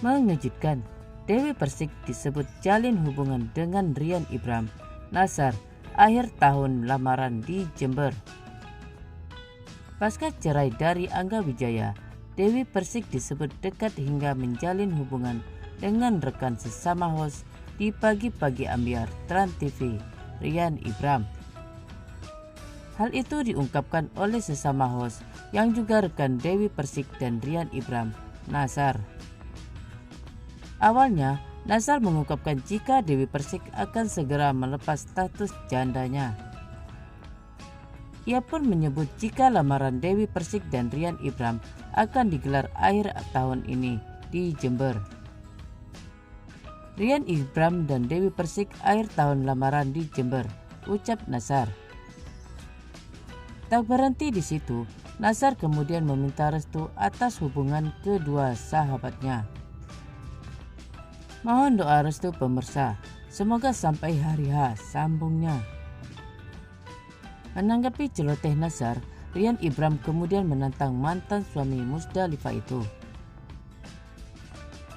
Mengejutkan, Dewi Persik disebut jalin hubungan dengan Rian Ibram Nasar akhir tahun lamaran di Jember. Pasca cerai dari Angga Wijaya, Dewi Persik disebut dekat hingga menjalin hubungan dengan rekan sesama host di Pagi-Pagi Ambyar Trans TV, Rian Ibram. Hal itu diungkapkan oleh sesama host yang juga rekan Dewi Persik dan Rian Ibram Nasar. Awalnya, Nasar mengungkapkan jika Dewi Persik akan segera melepas status jandanya. Ia pun menyebut jika lamaran Dewi Persik dan Rian Ibram akan digelar akhir tahun ini di Jember. Rian Ibram dan Dewi Persik akhir tahun lamaran di Jember, ucap Nasar. Tak berhenti di situ, Nasar kemudian meminta restu atas hubungan kedua sahabatnya. Mohon doa restu pemirsa, semoga sampai hari H, sambungnya. Menanggapi celoteh Nasar, Rian Ibram kemudian menantang mantan suami Musdalifah itu.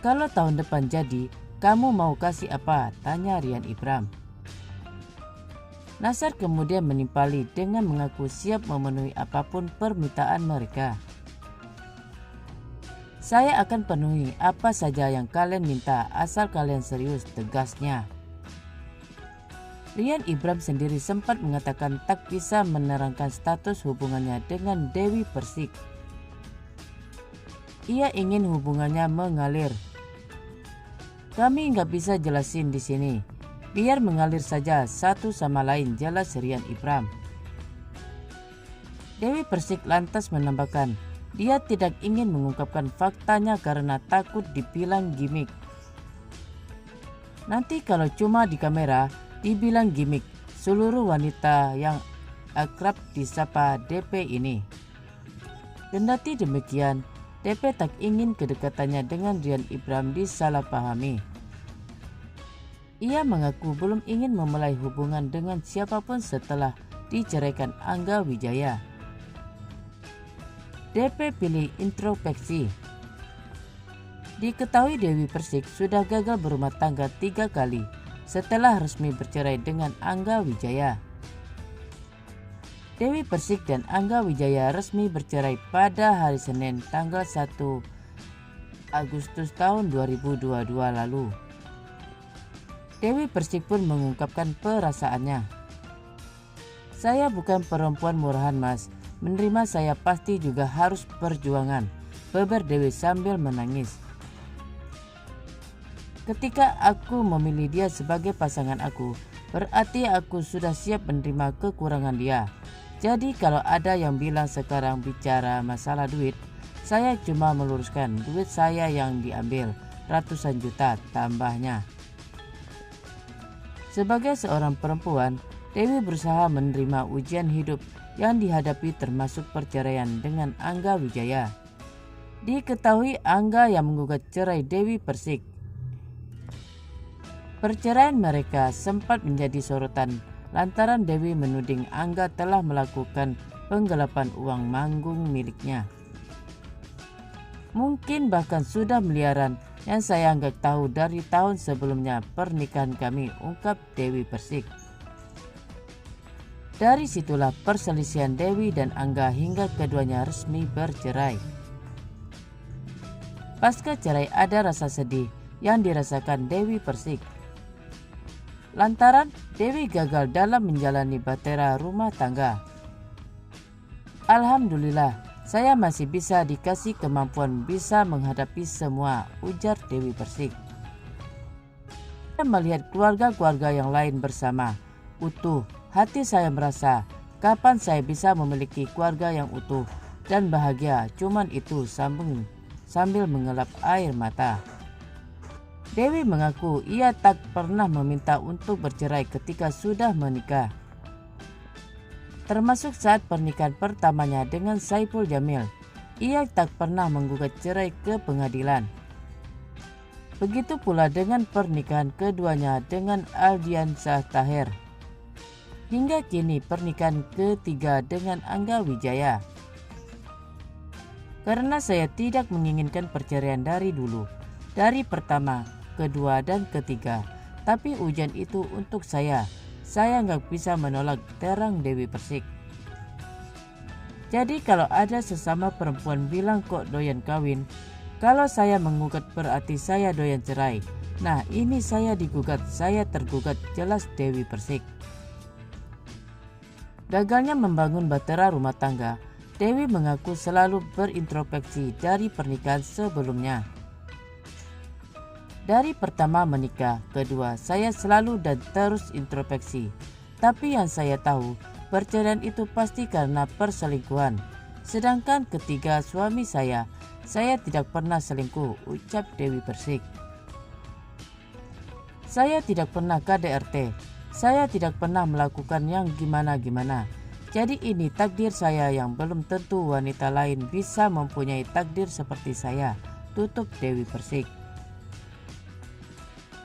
Kalau tahun depan jadi, kamu mau kasih apa? Tanya Rian Ibram. Nasar kemudian menimpali dengan mengaku siap memenuhi apapun permintaan mereka. Saya akan penuhi apa saja yang kalian minta asal kalian serius, tegasnya. Rian Ibram sendiri sempat mengatakan tak bisa menerangkan status hubungannya dengan Dewi Persik. Ia ingin hubungannya mengalir. Kami nggak bisa jelasin di sini. Biar mengalir saja satu sama lain, jelas Rian Ibram. Dewi Persik lantas menambahkan, dia tidak ingin mengungkapkan faktanya karena takut dibilang gimmick. Nanti kalau cuma di kamera dibilang gimmick, seluruh wanita yang akrab disapa DP ini. Kendati demikian, DP tak ingin kedekatannya dengan Rian Ibram disalahpahami. Ia mengaku belum ingin memulai hubungan dengan siapapun setelah diceraikan Angga Wijaya. DP pilih introspeksi. Diketahui Dewi Persik sudah gagal berumah tangga 3 kali setelah resmi bercerai dengan Angga Wijaya. Dewi Persik dan Angga Wijaya resmi bercerai pada hari Senin tanggal 1 Agustus tahun 2022 lalu. Dewi Persik pun mengungkapkan perasaannya. Saya bukan perempuan murahan mas, menerima saya pasti juga harus perjuangan, beber Dewi sambil menangis. Ketika aku memilih dia sebagai pasangan aku, berarti aku sudah siap menerima kekurangan dia. Jadi kalau ada yang bilang sekarang bicara masalah duit, saya cuma meluruskan duit saya yang diambil ratusan juta, tambahnya. Sebagai seorang perempuan, Dewi berusaha menerima ujian hidup yang dihadapi termasuk perceraian dengan Angga Wijaya. Diketahui Angga yang menggugat cerai Dewi Persik. Perceraian mereka sempat menjadi sorotan lantaran Dewi menuding Angga telah melakukan penggelapan uang manggung miliknya. Mungkin bahkan sudah miliaran yang saya nggak tahu dari tahun sebelumnya pernikahan kami, ungkap Dewi Persik. Dari situlah perselisihan Dewi dan Angga hingga keduanya resmi bercerai. Pasca cerai ada rasa sedih yang dirasakan Dewi Persik. Lantaran Dewi gagal dalam menjalani bahtera rumah tangga. Alhamdulillah, saya masih bisa dikasih kemampuan bisa menghadapi semua, ujar Dewi Persik. Saya melihat keluarga-keluarga yang lain bersama, utuh. Hati saya merasa, kapan saya bisa memiliki keluarga yang utuh dan bahagia, cuman itu, sambung sambil mengelap air mata. Dewi mengaku ia tak pernah meminta untuk bercerai ketika sudah menikah. Termasuk saat pernikahan pertamanya dengan Saipul Jamil, ia tak pernah menggugat cerai ke pengadilan. Begitu pula dengan pernikahan keduanya dengan Aldiansyah Taher. Hingga kini pernikahan ketiga dengan Angga Wijaya. Karena saya tidak menginginkan perceraian dari dulu, dari pertama, kedua, dan ketiga. Tapi ujian itu untuk saya. Saya nggak bisa menolak, terang Dewi Persik. Jadi kalau ada sesama perempuan bilang kok doyan kawin, kalau saya menggugat berarti saya doyan cerai. Nah ini saya digugat, saya tergugat, jelas Dewi Persik. Gagalnya membangun bahtera rumah tangga, Dewi mengaku selalu berintrospeksi dari pernikahan sebelumnya. Dari pertama menikah, kedua saya selalu dan terus introspeksi. Tapi yang saya tahu, perceraian itu pasti karena perselingkuhan. Sedangkan ketiga suami saya tidak pernah selingkuh, ucap Dewi Persik. Saya tidak pernah KDRT, saya tidak pernah melakukan yang gimana-gimana. Jadi ini takdir saya yang belum tentu wanita lain bisa mempunyai takdir seperti saya, tutup Dewi Persik.